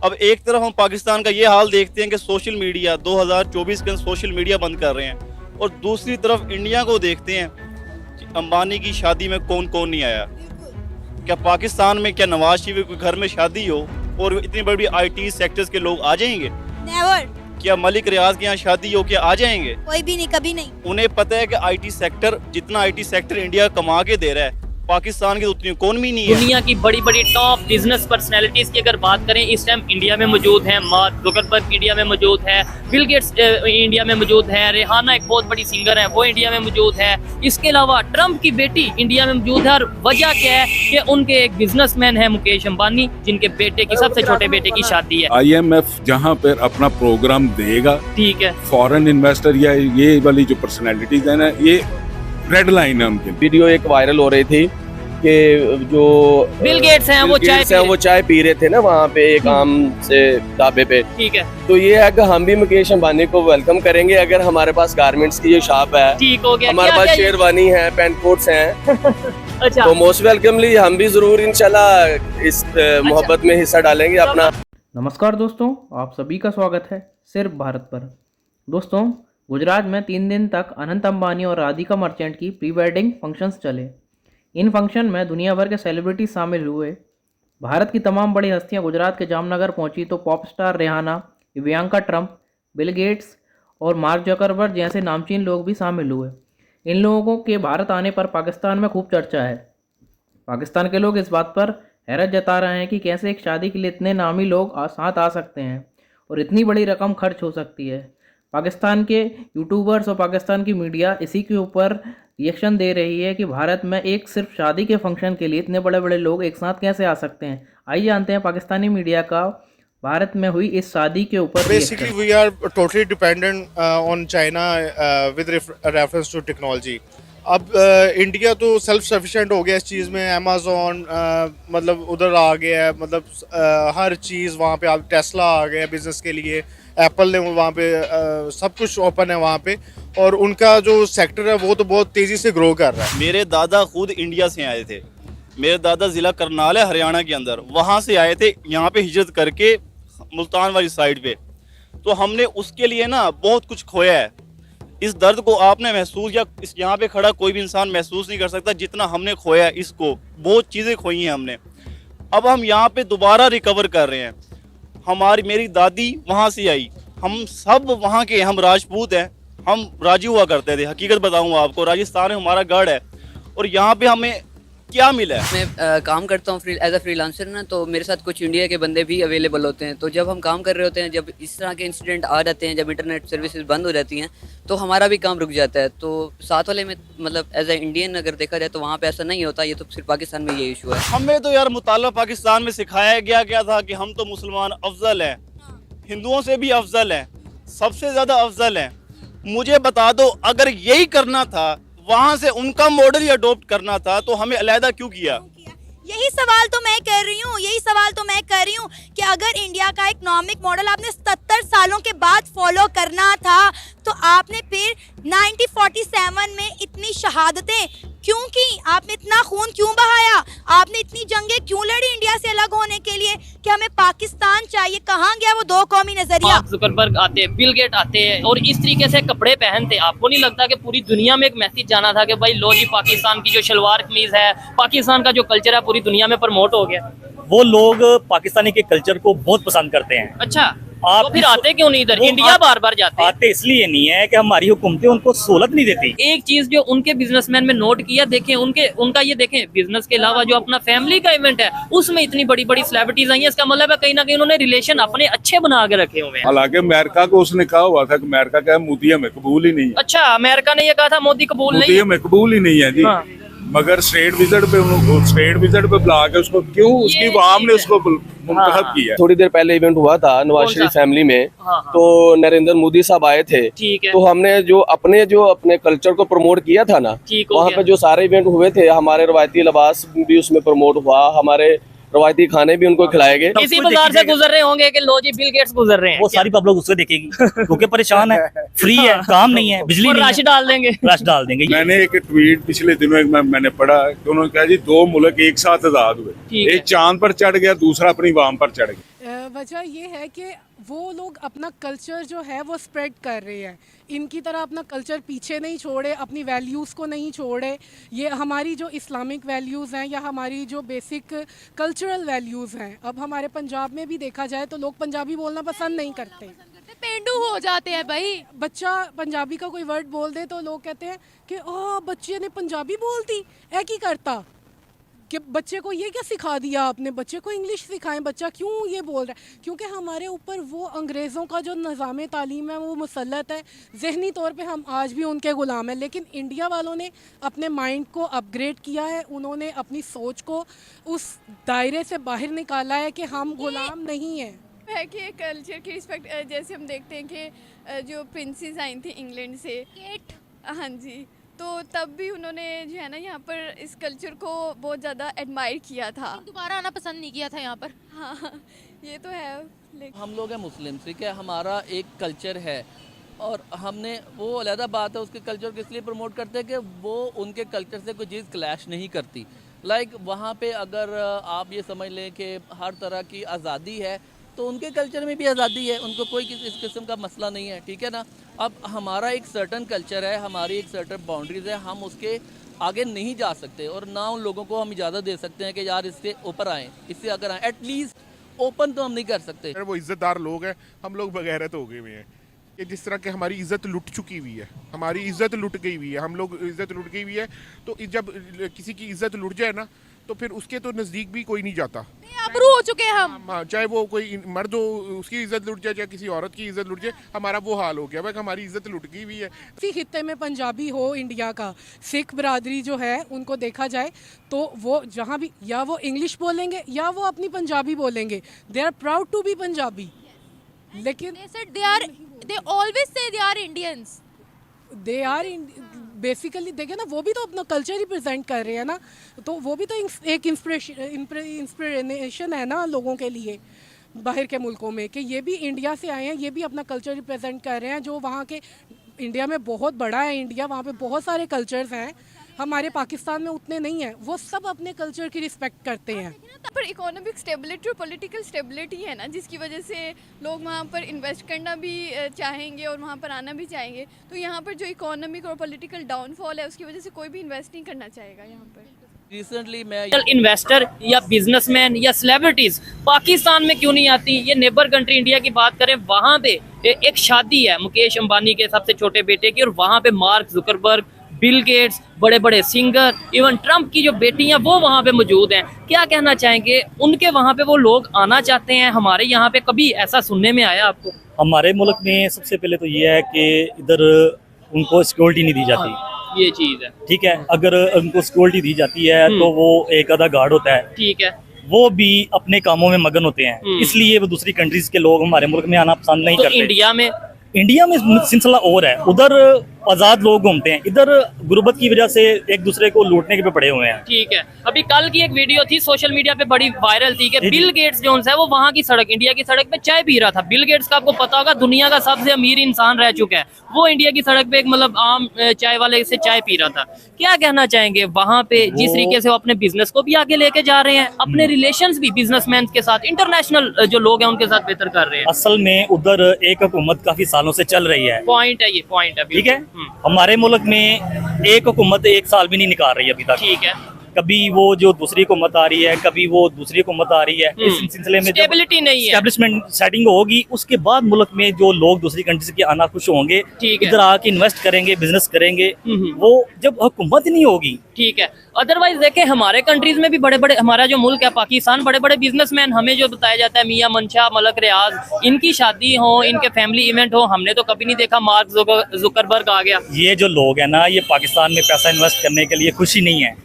अब एक तरफ हम पाकिस्तान का ये हाल देखते हैं कि सोशल मीडिया 2024 के अंदर सोशल मीडिया बंद कर रहे हैं, और दूसरी तरफ इंडिया को देखते हैं कि अंबानी की शादी में कौन कौन नहीं आया। क्या पाकिस्तान में क्या नवाज शरीफ के घर में शादी हो और इतनी बड़ी IT सेक्टर्स के लोग आ जाएंगे? नेवर। क्या मलिक रियाज के यहाँ शादी हो क्या आ जाएंगे? कोई भी नहीं, कभी नहीं। उन्हें पता है कि IT सेक्टर जितना IT सेक्टर इंडिया कमा के दे रहा है, पाकिस्तान की तो उतनी इकोनॉमी नहीं है। दुनिया की बड़ी बड़ी टॉप बिजनेस पर्सनैलिटीज की अगर बात करें, इस टाइम इंडिया में मौजूद है। मार्क जुकरबर्ग इंडिया में मौजूद है, बिल गेट्स इंडिया में मौजूद है, रेहाना एक बहुत बड़ी सिंगर है वो इंडिया में मौजूद है। इसके अलावा ट्रम्प की बेटी इंडिया में मौजूद है। और वजह क्या है कि उनके एक बिजनेसमैन है मुकेश अंबानी, जिनके बेटे की सबसे छोटे बेटे की शादी है। IMF जहाँ पर अपना प्रोग्राम देगा, ठीक है, फॉरेन इन्वेस्टर या ये वाली जो पर्सनैलिटीज है ना, ये रेड लाइन है उनके। वीडियो एक वायरल हो रही थी कि जो बिल गेट्स हैं वो चाय पी रहे थे ना वहाँ पे एक आम से ढाबे पे। ठीक है, तो ये है कि हम भी मुकेश अंबानी को वेलकम करेंगे अगर हमारे पास गारमेंट्स की ये शॉप है, ठीक हो गया। हमारे पास शेरवानी है, पैंट कोट्स हैं अच्छा, तो मोस्ट वेलकमली हम भी जरूर इंशाल्लाह इस मोहब्बत में हिस्सा डालेंगे अपना। नमस्कार दोस्तों, आप सभी का स्वागत है सिर्फ भारत पर। दोस्तों, गुजरात में 3 दिन तक अनंत अंबानी और राधिका मर्चेंट की प्री वेडिंग फंक्शंस चले। इन फंक्शन में दुनिया भर के सेलिब्रिटी शामिल हुए। भारत की तमाम बड़ी हस्तियां गुजरात के जामनगर पहुंची तो pop star Rehana, Ivanka Trump, Bill Gates और मार्क जकरबर्ग जैसे नामचीन लोग भी शामिल हुए। इन लोगों के भारत आने पर पाकिस्तान में खूब चर्चा है। पाकिस्तान के लोग इस बात पर हैरत जता रहे हैं कि कैसे एक शादी के लिए इतने नामी लोग साथ आ सकते हैं और इतनी बड़ी रकम खर्च हो सकती है। पाकिस्तान के यूट्यूबर्स और पाकिस्तान की मीडिया इसी के ऊपर रिएक्शन दे रही है कि भारत में एक सिर्फ शादी के फंक्शन के लिए इतने बड़े बड़े लोग एक साथ कैसे आ सकते हैं। आइए जानते हैं पाकिस्तानी मीडिया का भारत में हुई इस शादी के ऊपर। Basically we are totally dependent on China with reference to technology. अब इंडिया तो सेल्फ सफिशिएंट हो गया इस चीज़ में। अमेज़ॉन मतलब उधर आ गया है, मतलब हर चीज़ वहाँ पे। अब टेस्ला आ गया बिज़नेस के लिए, एप्पल ने वहाँ पे सब कुछ ओपन है वहाँ पे, और उनका जो सेक्टर है वो तो बहुत तेज़ी से ग्रो कर रहा है। मेरे दादा खुद इंडिया से आए थे। मेरे दादा ज़िला करनाल है हरियाणा के अंदर, वहाँ से आए थे यहाँ पे हिजरत करके मुल्तान वाली साइड पे। तो हमने उसके लिए ना बहुत कुछ खोया है। इस दर्द को आपने महसूस या इस यहाँ पे खड़ा कोई भी इंसान महसूस नहीं कर सकता जितना हमने खोया है। इसको बहुत चीज़ें खोई हैं हमने। अब हम यहाँ पे दोबारा रिकवर कर रहे हैं। मेरी दादी वहाँ से आई, हम सब वहाँ के, हम राजपूत हैं, हम राजी हुआ करते थे। हकीकत बताऊँगा आपको, राजस्थान में हमारा गढ़ है और यहाँ पे हमें क्या मिला है। मैं काम करता हूँ एज अ फ्रीलांसर ना, तो मेरे साथ कुछ इंडिया के बंदे भी अवेलेबल होते हैं। तो जब हम काम कर रहे होते हैं, जब इस तरह के इंसिडेंट आ जाते हैं, जब इंटरनेट सर्विसेज बंद हो जाती हैं, तो हमारा भी काम रुक जाता है। तो साथ वाले में मतलब एज अ इंडियन अगर देखा जाए तो वहाँ पे ऐसा नहीं होता। ये तो सिर्फ पाकिस्तान में ये इशू है। हमें तो यार मुताल्ला पाकिस्तान में सिखाया गया क्या था कि हम तो मुसलमान अफजल हैं, हिंदुओं से भी अफजल हैं, सबसे ज़्यादा अफजल हैं। मुझे बता दो, अगर यही करना था, वहाँ से उनका मॉडल ही अडॉप्ट करना था, तो हमें अलहदा क्यों किया? यही सवाल तो मैं कर रही हूँ कि अगर इंडिया का इकोनॉमिक मॉडल आपने 77 सालों के बाद फॉलो करना था, तो आपने फिर 1947 में इतनी शहादतें क्यों की? आपने इतना खून क्यों बहाया? आपने इतनी जंगें क्यों लड़ी इंडिया से अलग होने के लिए कि हमें पाकिस्तान चाहिए? कहाँ गया वो दो कौमी नजरिया? मार्क जुकरबर्ग आते हैं, बिल गेट आते हैं और इस तरीके से कपड़े पहनते। आपको नहीं लगता कि पूरी दुनिया में एक मैसेज जाना था कि भाई लो जी, पाकिस्तान की जो शलवार कमीज है, पाकिस्तान का जो कल्चर है पूरी दुनिया में प्रमोट हो गया? वो लोग पाकिस्तानी के कल्चर को बहुत पसंद करते हैं। अच्छा, आप तो फिर आते क्यों नहीं इधर? इंडिया बार बार जाते हैं। आते इसलिए नहीं है कि हमारी हुकूमतें उनको सहूलत नहीं देती। एक चीज जो उनके बिजनेसमैन में नोट किया, देखें उनका ये देखें, बिजनेस के अलावा जो अपना फैमिली का इवेंट है उसमें इतनी बड़ी बड़ी सेलिब्रिटीज आई हैं। इसका मतलब है कहीं ना कहीं उन्होंने रिलेशन अपने अच्छे बना के रखे हुए हैं। हालांकि अमेरिका को उसने कहा हुआ था कि अमेरिका क्या मोदी हमें कबूल ही नहीं है। अच्छा, अमेरिका ने ये कहा था मोदी कबूल नहीं मोदी हमें कबूल ही नहीं है जी। हाँ। मगर स्टेट विजिट पे बुला के उसको क्यों, उसकी आवाम ने उसको मुंतखब किया। थोड़ी देर पहले इवेंट हुआ था नवाज शरीफ फैमिली में, तो नरेंद्र मोदी साहब आए थे। तो हमने जो अपने कल्चर को प्रमोट किया था ना, वहाँ पे जो सारे इवेंट हुए थे, हमारे रवायती लिबास भी उसमें प्रमोट हुआ, हमारे रवायती खाने भी उनको खिलाए गए। इसी बाजार से गुजर रहे होंगे कि लो जी बिल गेट्स गुजर रहे हैं, वो सारी पब्लिक उसको देखेगी क्योंकि परेशान है, फ्री है, काम नहीं है, बिजली नहीं है, रश डाल देंगे। मैंने एक ट्वीट पिछले दिनों मैंने पढ़ा कि उन्होंने कहा जी 2 मुल्क एक साथ आजाद हुए, एक चांद पर चढ़ गया, दूसरा अपनी वाम पर चढ़ गया। वजह ये है कि वो लोग अपना कल्चर जो है वो स्प्रेड कर रहे हैं, इनकी तरह अपना कल्चर पीछे नहीं छोड़े, अपनी वैल्यूज़ को नहीं छोड़े। ये हमारी जो इस्लामिक वैल्यूज़ हैं या हमारी जो बेसिक कल्चरल वैल्यूज़ हैं, अब हमारे पंजाब में भी देखा जाए तो लोग पंजाबी बोलना पसंद नहीं करते, पेंडू हो जाते हैं भाई। बच्चा पंजाबी का कोई वर्ड बोल दे तो लोग कहते हैं कि ओह बच्चे ने पंजाबी बोल दी, ऐ की करता कि बच्चे को ये क्या सिखा दिया आपने, बच्चे को इंग्लिश सिखाएं, बच्चा क्यों ये बोल रहा है? क्योंकि हमारे ऊपर वो अंग्रेज़ों का जो निज़ाम तालीम है वो मुसल्लत है, ज़हनी तौर पे हम आज भी उनके ग़ुलाम हैं। लेकिन इंडिया वालों ने अपने माइंड को अपग्रेड किया है, उन्होंने अपनी सोच को उस दायरे से बाहर निकाला है कि हम ग़ुलाम नहीं हैं। है कि कल्चर की रिस्पेक्ट, जैसे हम देखते हैं कि जो प्रिंसेस आई थी इंग्लैंड से, हाँ जी, तो तब भी उन्होंने जो है ना यहाँ पर इस कल्चर को बहुत ज़्यादा एडमायर किया था, दोबारा आना पसंद नहीं किया था यहाँ पर। हाँ ये तो है। लेकिन हम लोग हैं मुस्लिम, ठीक है, हमारा एक कल्चर है और हमने वो अलग बात है, उसके कल्चर को इसलिए प्रमोट करते हैं कि वो उनके कल्चर से कोई चीज़ क्लैश नहीं करती। लाइक वहाँ पे अगर आप ये समझ लें कि हर तरह की आज़ादी है तो उनके कल्चर में भी आज़ादी है, उनको कोई इस किस्म का मसला नहीं है, ठीक है ना। अब हमारा एक सर्टन कल्चर है, हमारी एक सर्टन बाउंड्रीज़ है, हम उसके आगे नहीं जा सकते और ना उन लोगों को हम इजाज़त दे सकते हैं कि यार इससे ऊपर आएँ, इससे अगर आएँ, एटलीस्ट ओपन तो हम नहीं कर सकते। वो इज़्ज़तदार लोग हैं, हम लोग बगैरत हो गए हुए हैं कि जिस तरह के हमारी इज़्ज़त लुट चुकी हुई है, हमारी इज़्ज़त लुट गई हुई है, हम लोग इज़्ज़त लुट गई हुई है। तो जब किसी की इज़्ज़त लुट जाए ना तो फिर उसके तो नज़दीक भी कोई नहीं जाता, आबरू हो चुके हैं हम। हाँ, चाहे वो कोई मर्द हो उसकी इज़्ज़त लुट जाए, चाहे किसी औरत की इज़्ज़त लुट जाए, हमारा वो हाल हो गया भाई, हमारी इज़्ज़त लुट गई हुई है। किसी खित्ते में पंजाबी हो इंडिया का, सिख बरादरी जो है उनको देखा जाए तो वो जहाँ भी या वो इंग्लिश बोलेंगे या वो अपनी पंजाबी बोलेंगे, they are proud to be Punjabi. लेकिन they always say they are Indians. They are basically देखे ना, वो भी तो अपना कल्चर ही प्रेजेंट कर रहे हैं ना, तो वो भी तो एक इंस्पिरेशन है ना लोगों के लिए बाहर के मुल्कों में कि ये भी इंडिया से आए हैं, ये भी अपना कल्चर रिप्रेजेंट कर रहे हैं। जो वहाँ के इंडिया में बहुत बड़ा है इंडिया, वहाँ पे बहुत सारे कल्चर्स हैं, हमारे पाकिस्तान में उतने नहीं हैं, वो सब अपने कल्चर की रिस्पेक्ट करते हैं। पर इकोनॉमिक स्टेबिलिटी और पॉलिटिकल स्टेबिलिटी है ना, जिसकी वजह से लोग वहाँ पर इन्वेस्ट करना भी चाहेंगे और वहाँ पर आना भी चाहेंगे। तो यहाँ पर जो इकोनॉमिक और पॉलिटिकल डाउनफॉल है उसकी वजह से कोई भी इन्वेस्ट नहीं करना चाहेगा यहाँ पर। रिसेंटली मैं इन्वेस्टर या बिजनेसमैन या सेलिब्रिटीज पाकिस्तान में क्यों नहीं आती? ये नेबर कंट्री इंडिया की बात करें, वहाँ पे एक शादी है मुकेश अंबानी के सबसे छोटे बेटे की, और वहाँ पे मार्क जुकरबर्ग, बिल गेट्स, बड़े बड़े सिंगर, इवन ट्रम्प की जो बेटी हैं वो वहाँ पे मौजूद हैं। क्या कहना चाहेंगे? उनके वहाँ पे वो लोग आना चाहते हैं, हमारे यहाँ पे कभी ऐसा सुनने में आया आपको? हमारे मुल्क में सबसे पहले तो ये है कि इधर उनको सिक्योरिटी नहीं दी जाती, ये चीज़ है, ठीक है। अगर उनको सिक्योरिटी दी जाती है तो वो एक आधा गार्ड होता है, ठीक है, वो भी अपने कामों में मगन होते हैं, इसलिए वो दूसरी कंट्रीज के लोग हमारे मुल्क में आना पसंद नहीं करते। इंडिया में सिलसिला और है, उधर आजाद लोग घूमते हैं, इधर गुर्बत की वजह से एक दूसरे को लूटने के पे पड़े हुए हैं। ठीक है, अभी कल की एक वीडियो थी सोशल मीडिया पे बड़ी वायरल थी कि बिल गेट्स जो है वो वहाँ की सड़क, इंडिया की सड़क पे चाय पी रहा था। बिल गेट्स का आपको पता होगा दुनिया का सबसे अमीर इंसान रह चुका है, वो इंडिया की सड़क पे एक मतलब आम चाय वाले से चाय पी रहा था। क्या कहना चाहेंगे? वहाँ पे जिस तरीके से वो अपने बिजनेस को भी आगे लेके जा रहे हैं, अपने रिलेशंस भी बिजनेसमैन के साथ, इंटरनेशनल जो लोग हैं उनके साथ बेहतर कर रहे हैं। असल में उधर एक हुकूमत काफी सालों से चल रही है, पॉइंट है, ये पॉइंट है, ठीक है। हमारे मुल्क में एक हुकूमत एक साल भी नहीं निकाल रही अभी तक, ठीक है। कभी वो जो दूसरी हुकूमत आ रही है, कभी वो दूसरी हुकूमत आ रही है, इस सिलसिले में स्टेबिलिटी नहीं है, एस्टैब्लिशमेंट सेटिंग होगी, उसके बाद मुल्क में जो लोग दूसरी कंट्री के आना खुश होंगे, इधर आके इन्वेस्ट करेंगे, बिजनेस करेंगे, वो जब हुकूमत ही नहीं होगी, ठीक है। अदरवाइज देखें हमारे कंट्रीज में भी बड़े बड़े, हमारा जो मुल्क है पाकिस्तान, बड़े बड़े बिजनेसमैन, हमें जो बताया जाता है मियां मंशा, मलक रियाज, इनकी शादी हो, इनके फैमिली इवेंट हो, हमने तो कभी नहीं देखा मार्क जुकरबर्ग आ गया। ये जो लोग है ना, ये पाकिस्तान में पैसा इन्वेस्ट करने के लिए खुशी नहीं है।